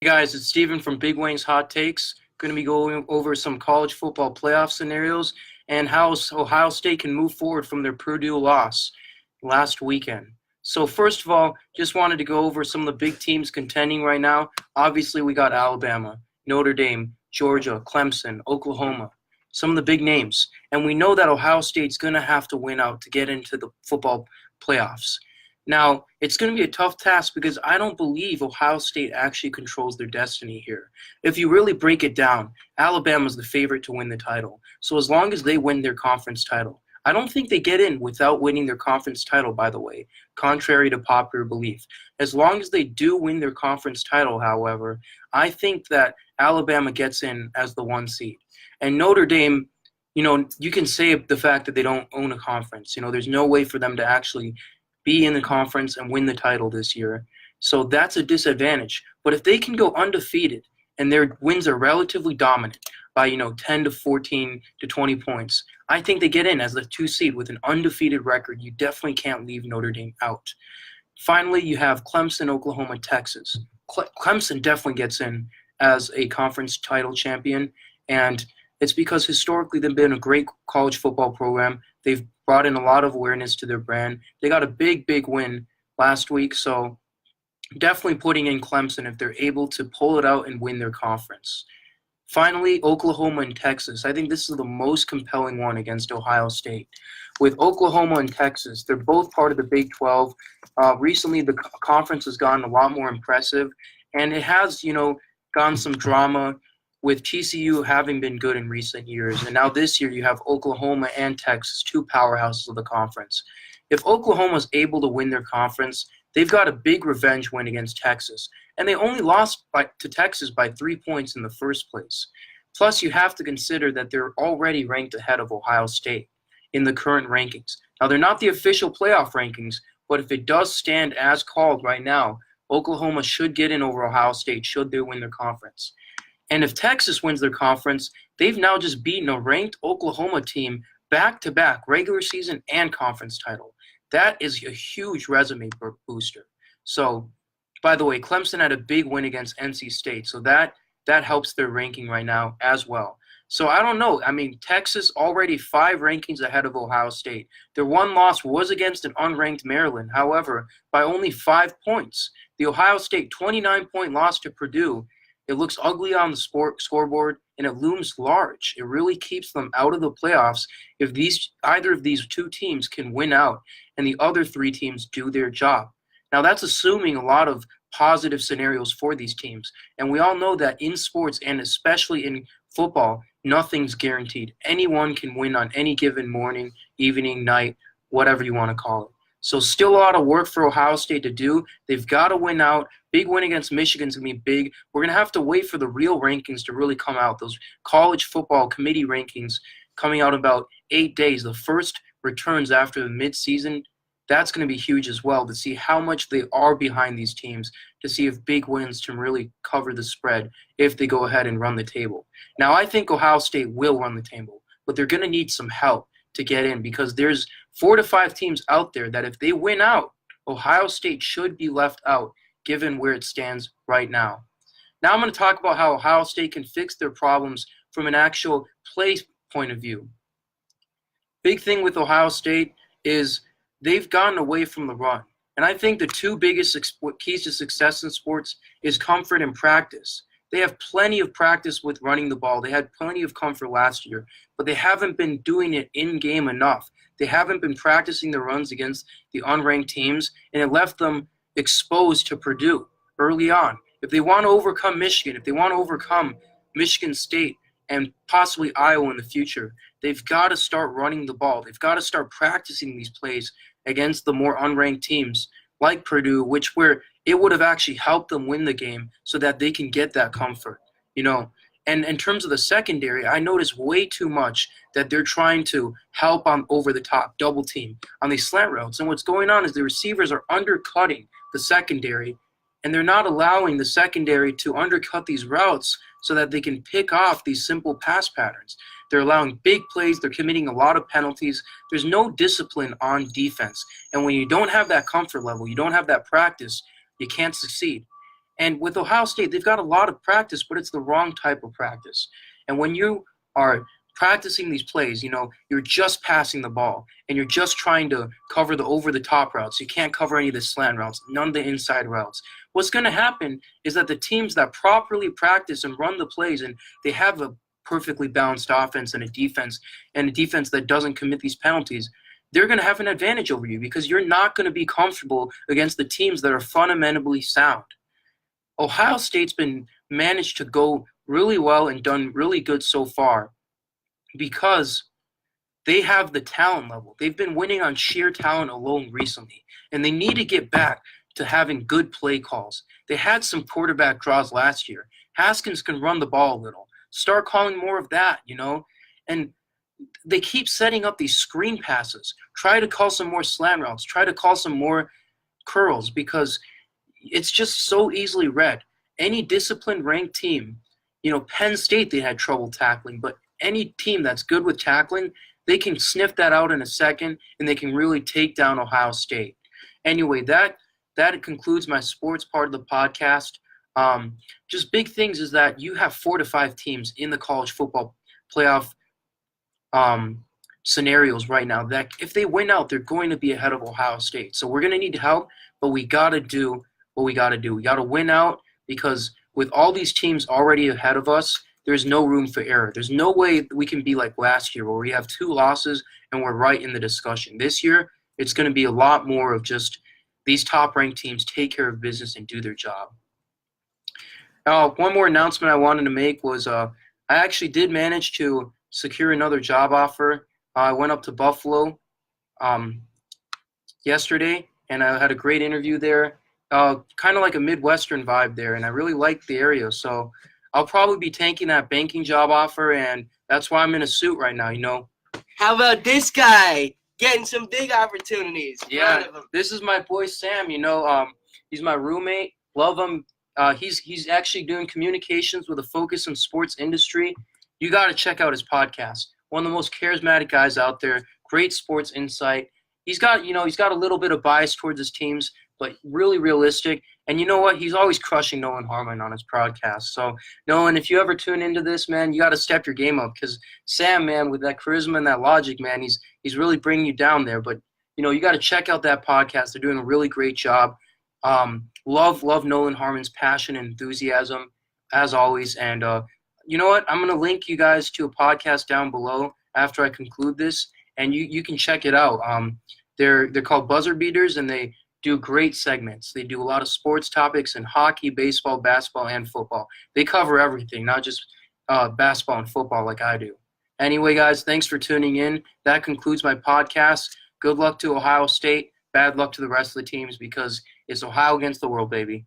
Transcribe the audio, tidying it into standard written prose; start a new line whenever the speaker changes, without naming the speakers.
Hey guys, it's Steven from Big Wayne's Hot Takes. Going to be going over some college football playoff scenarios and how Ohio State can move forward from their Purdue loss last weekend. So first of all, just wanted to go over some of the big teams contending right now. Obviously, we got Alabama, Notre Dame, Georgia, Clemson, Oklahoma, some of the big names. And we know that Ohio State's going to have to win out to get into the football playoffs. Now, it's going to be a tough task because I don't believe Ohio State actually controls their destiny here. If you really break it down, Alabama's the favorite to win the title. So as long as they win their conference title, I don't think they get in without winning their conference title, by the way, contrary to popular belief. As long as they do win their conference title, however, I think that Alabama gets in as the 1 seed. And Notre Dame, you can say the fact that they don't own a conference. There's no way for them to actually be in the conference and win the title this year. So that's a disadvantage. But if they can go undefeated and their wins are relatively dominant by, 10 to 14 to 20 points, I think they get in as the 2 seed with an undefeated record. You definitely can't leave Notre Dame out. Finally, you have Clemson, Oklahoma, Texas. Clemson definitely gets in as a conference title champion, and it's because historically they've been a great college football program. They've brought in a lot of awareness to their brand. They got a big, big win last week, so definitely putting in Clemson if they're able to pull it out and win their conference. Finally, Oklahoma and Texas. I think this is the most compelling one against Ohio State. With Oklahoma and Texas, they're both part of the Big 12. Recently, the conference has gotten a lot more impressive, and it has, gotten some drama with TCU having been good in recent years. And now this year you have Oklahoma and Texas, two powerhouses of the conference. If Oklahoma is able to win their conference, they've got a big revenge win against Texas. And they only lost to Texas by 3 points in the first place. Plus, you have to consider that they're already ranked ahead of Ohio State in the current rankings. Now, they're not the official playoff rankings, but if it does stand as called right now, Oklahoma should get in over Ohio State should they win their conference. And if Texas wins their conference, they've now just beaten a ranked Oklahoma team back-to-back, regular season and conference title. That is a huge resume booster. So, by the way, Clemson had a big win against NC State, so that helps their ranking right now as well. So I don't know. I mean, Texas already 5 rankings ahead of Ohio State. Their one loss was against an unranked Maryland, however, by only 5 points. The Ohio State 29-point loss to Purdue, it looks ugly on the scoreboard, and it looms large. It really keeps them out of the playoffs if either of these two teams can win out and the other 3 teams do their job. Now, that's assuming a lot of positive scenarios for these teams. And we all know that in sports, and especially in football, nothing's guaranteed. Anyone can win on any given morning, evening, night, whatever you want to call it. So still a lot of work for Ohio State to do. They've got to win out. Big win against Michigan's going to be big. We're going to have to wait for the real rankings to really come out. Those college football committee rankings coming out in about 8 days. The first returns after the midseason, that's going to be huge as well to see how much they are behind these teams, to see if big wins can really cover the spread if they go ahead and run the table. Now, I think Ohio State will run the table, but they're going to need some help to get in because there's 4 to 5 teams out there that if they win out, Ohio State should be left out given where it stands right now. Now I'm going to talk about how Ohio State can fix their problems from an actual play point of view. Big thing with Ohio State is they've gotten away from the run. And I think the 2 biggest keys to success in sports is comfort and practice. They have plenty of practice with running the ball. They had plenty of comfort last year, but they haven't been doing it in-game enough. They haven't been practicing the runs against the unranked teams, and it left them exposed to Purdue early on. If they want to overcome Michigan, if they want to overcome Michigan State and possibly Iowa in the future, they've got to start running the ball. They've got to start practicing these plays against the more unranked teams like Purdue, where it would have actually helped them win the game so that they can get that comfort, And in terms of the secondary, I notice way too much that they're trying to help on over the top, double team on these slant routes. And what's going on is the receivers are undercutting the secondary, and they're not allowing the secondary to undercut these routes so that they can pick off these simple pass patterns. They're allowing big plays. They're committing a lot of penalties. There's no discipline on defense. And when you don't have that comfort level, you don't have that practice, you can't succeed. And with Ohio State, they've got a lot of practice, but it's the wrong type of practice. And when you are practicing these plays, you're just passing the ball and you're just trying to cover the over-the-top routes. You can't cover any of the slant routes, none of the inside routes. What's going to happen is that the teams that properly practice and run the plays and they have a perfectly balanced offense and a defense that doesn't commit these penalties, they're going to have an advantage over you because you're not going to be comfortable against the teams that are fundamentally sound. Ohio State's been managed to go really well and done really good so far because they have the talent level. They've been winning on sheer talent alone recently, and they need to get back to having good play calls. They had some quarterback draws last year. Haskins can run the ball a little. Start calling more of that, and they keep setting up these screen passes. Try to call some more slant routes. Try to call some more curls because it's just so easily read. Any disciplined ranked team, Penn State, they had trouble tackling, but any team that's good with tackling, they can sniff that out in a second, and they can really take down Ohio State. Anyway, that concludes my sports part of the podcast. Just big things is that you have 4 to 5 teams in the college football playoff scenarios right now that if they win out, they're going to be ahead of Ohio State. So we're going to need help, but we got to do what we got to do. We got to win out because with all these teams already ahead of us, there's no room for error. There's no way we can be like last year where we have 2 losses and we're right in the discussion. This year, it's going to be a lot more of just these top-ranked teams take care of business and do their job. One more announcement I wanted to make was I actually did manage to secure another job offer. I went up to Buffalo yesterday, and I had a great interview there. Kind of like a Midwestern vibe there, and I really liked the area. So I'll probably be taking that banking job offer, and that's why I'm in a suit right now,
How about this guy getting some big opportunities?
Yeah, this is my boy Sam, he's my roommate. Love him. He's actually doing communications with a focus on sports industry. You got to check out his podcast. One of the most charismatic guys out there. Great sports insight. He's got a little bit of bias towards his teams, but really realistic. And you know what? He's always crushing Nolan Harmon on his podcast. So, Nolan, if you ever tune into this, man, you got to step your game up because Sam, man, with that charisma and that logic, man, he's really bringing you down there. But, you got to check out that podcast. They're doing a really great job. Love Nolan Harmon's passion and enthusiasm, as always. And you know what? I'm going to link you guys to a podcast down below after I conclude this, and you can check it out. They're called Buzzer Beaters, and they do great segments. They do a lot of sports topics in hockey, baseball, basketball, and football. They cover everything, not just basketball and football like I do. Anyway, guys, thanks for tuning in. That concludes my podcast. Good luck to Ohio State. Bad luck to the rest of the teams because it's Ohio against the world, baby.